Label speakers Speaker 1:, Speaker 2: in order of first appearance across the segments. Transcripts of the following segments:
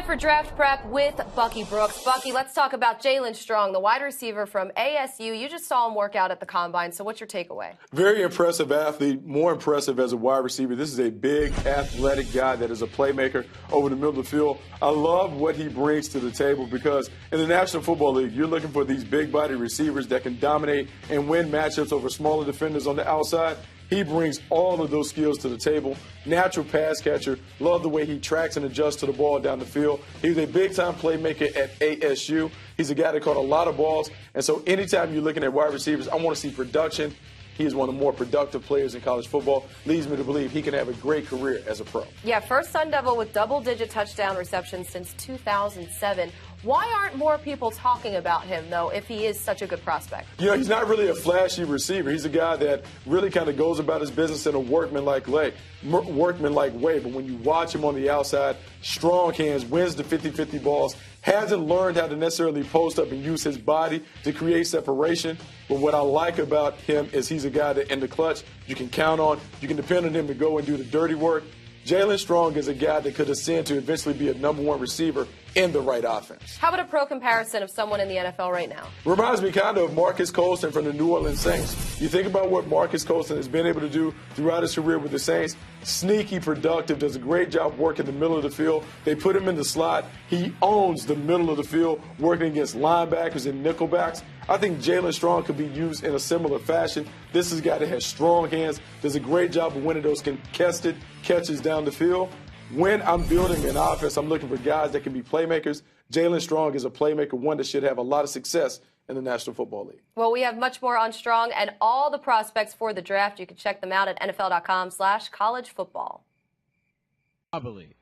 Speaker 1: for Draft Prep with Bucky Brooks. Bucky, let's talk about Jaelen Strong, the wide receiver from ASU. You just saw him work out at the Combine, so what's your takeaway?
Speaker 2: Very impressive athlete, more impressive as a wide receiver. This is a big, athletic guy that is a playmaker over the middle of the field. I love what he brings to the table because in the National Football League, you're looking for these big-body receivers that can dominate and win matchups over smaller defenders on the outside. He brings all of those skills to the table. Natural pass catcher. Love the way he tracks and adjusts to the ball down the field. He's a big-time playmaker at ASU. He's a guy that caught a lot of balls. And so anytime you're looking at wide receivers, I want to see production. He is one of the more productive players in college football. Leads me to believe he can have a great career as a pro.
Speaker 1: Yeah, first Sun Devil with double-digit touchdown receptions since 2007. Why aren't more people talking about him, though, if he is such a good prospect?
Speaker 2: You know, he's not really a flashy receiver. He's a guy that really kind of goes about his business in a workmanlike way. But when you watch him on the outside, strong hands, wins the 50-50 balls, hasn't learned how to necessarily post up and use his body to create separation. But what I like about him is he's a guy that in the clutch you can count on. You can depend on him to go and do the dirty work. Jaelen Strong is a guy that could ascend to eventually be a #1 receiver in the right offense.
Speaker 1: How about a pro comparison of someone in the NFL right now?
Speaker 2: Reminds me kind of Marcus Colston from the New Orleans Saints. You think about what Marcus Colston has been able to do throughout his career with the Saints. Sneaky, productive, does a great job working the middle of the field. They put him in the slot. He owns the middle of the field, working against linebackers and nickelbacks. I think Jaelen Strong could be used in a similar fashion. This is a guy that has strong hands, does a great job of winning those contested catches down the field. When I'm building an offense, I'm looking for guys that can be playmakers. Jaelen Strong is a playmaker, one that should have a lot of success in the National Football League.
Speaker 1: Well, we have much more on Strong and all the prospects for the draft. You can check them out at NFL.com/collegefootball.
Speaker 3: Abali,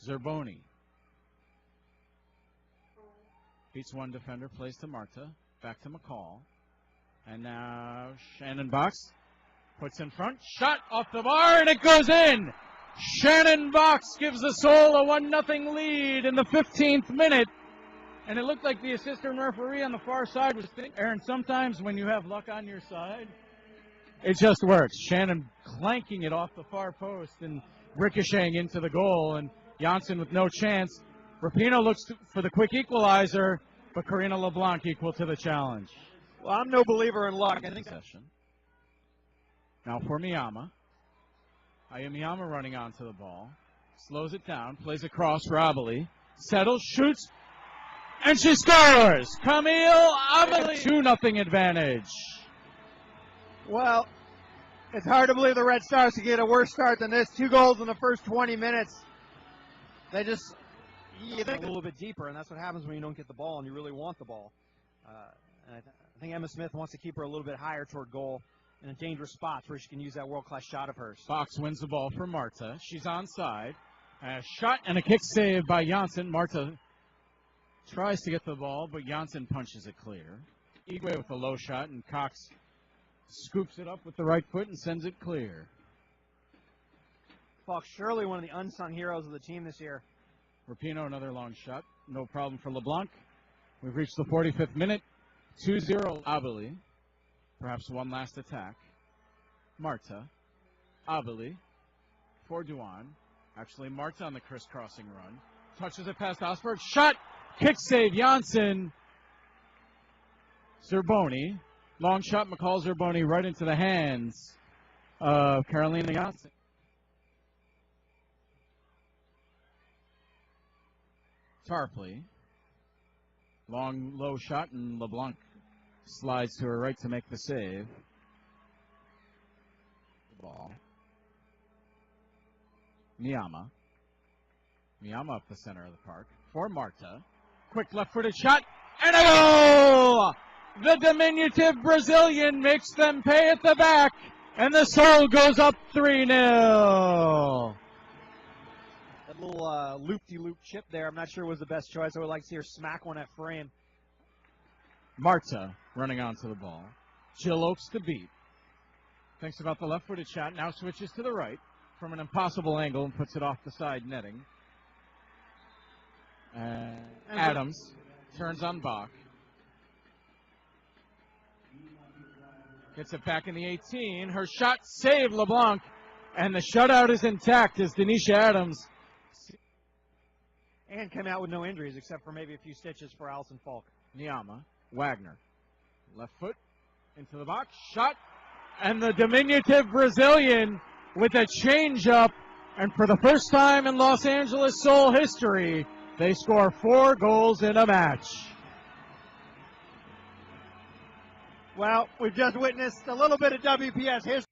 Speaker 3: Zerboni. Beats one defender, plays to Marta. Back to McCall. And now Shannon Box puts in front. Shot off the bar, and it goes in. Shannon Box gives the Soul a 1-0 lead in the 15th minute. And it looked like the assistant referee on the far side was thinking, Aaron, sometimes when you have luck on your side, it just works. Shannon clanking it off the far post and ricocheting into the goal. And Janssen with no chance. Rapinoe looks for the quick equalizer, but Karina LeBlanc equal to the challenge.
Speaker 4: Well, I'm no believer in luck.
Speaker 3: I think session. Now for Miyama. Miyama running onto the ball. Slows it down. Plays across for Abali. Settles, shoots, and she scores! Camille Abali! 2-0 advantage.
Speaker 4: Well, it's hard to believe the Red Stars could get a worse start than this. 2 goals in the first 20 minutes. You think a little bit deeper, and that's what happens when you don't get the ball and you really want the ball. And I think Emma Smith wants to keep her a little bit higher toward goal in a dangerous spot where she can use that world-class shot of hers.
Speaker 3: Fox wins the ball for Marta. She's onside. A shot and a kick save by Janssen. Marta tries to get the ball, but Janssen punches it clear. Igwe with a low shot, and Cox scoops it up with the right foot and sends it clear.
Speaker 4: Fox, surely one of the unsung heroes of the team this year.
Speaker 3: Rapinoe, another long shot. No problem for LeBlanc. We've reached the 45th minute. 2-0 Abali. Perhaps one last attack. Marta. Abali. For Duan. Actually, Marta on the crisscrossing run. Touches it past Osberg. Shot! Kick save, Janssen. Zerboni. Long shot, McCall Zerboni right into the hands of Carolina Janssen. Tarpley. Long, low shot, and LeBlanc slides to her right to make the save. Ball. Miyama. Miyama up the center of the park for Marta. Quick left-footed shot, and a goal! The diminutive Brazilian makes them pay at the back, and the Soul goes up 3-0.
Speaker 4: That little loop-de-loop chip there, I'm not sure was the best choice. I would like to see her smack one at frame.
Speaker 3: Marta running onto the ball. Jill Oaks to beat. Thinks about the left-footed shot, now switches to the right from an impossible angle and puts it off the side netting. Adams turns on Bach. Gets it back in the 18. Her shot saved LeBlanc, and the shutout is intact as Denisha Adams.
Speaker 4: and came out with no injuries except for maybe a few stitches for Allison Falk.
Speaker 3: Niama, Wagner, left foot into the box, shot, and the diminutive Brazilian with a changeup, and for the first time in Los Angeles Soul history, they score 4 goals in a match.
Speaker 4: Well, we've just witnessed a little bit of WPS history.